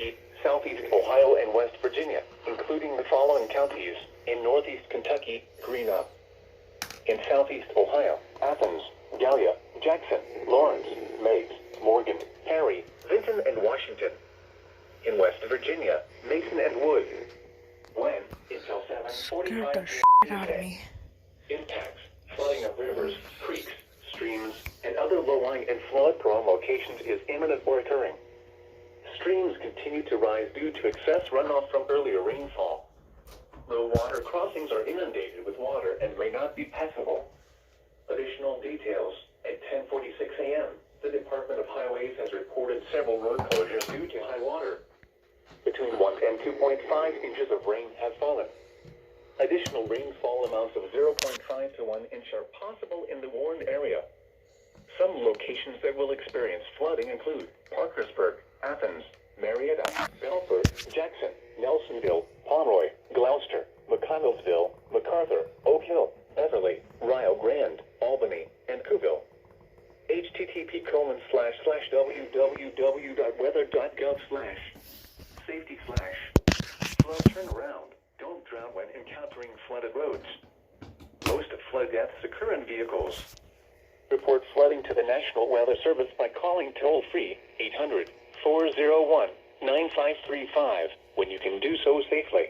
Kentucky, southeast Ohio, and West Virginia, including the following counties. In northeast Kentucky, Greenup. In southeast Ohio, Athens, Gallia, Jackson, Lawrence, Meigs, Morgan, Perry, Vinton, and Washington. In West Virginia, Mason and Wood. When? Until 7:45 Scared the shit out of me. Impacts, flooding of rivers, creeks, streams, and other low-lying and flood-prone locations is imminent or occurring. Streams continue to rise due to excess runoff from earlier rainfall. Low water crossings are inundated with water and may not be passable. Additional details. At 10:46 a.m., the Department of Highways has reported several road closures due to high water. Between 1 and 2.5 inches of rain have fallen. Additional rainfall amounts of 0.5 to 1 inch are possible in the warned area. Some locations that will experience flooding include Parkersburg, Athens, Marietta, Belford, Jackson, Nelsonville, Pomeroy, Gloucester, McConnellsville, MacArthur, Oak Hill, Beverly, Rio Grande, Albany, and Cookeville. http://www.weather.gov/safety/flood turnaround. Don't drown when encountering flooded roads. Most flood deaths occur in vehicles. Report flooding to the National Weather Service by calling toll-free 800-401-9535 when you can do so safely.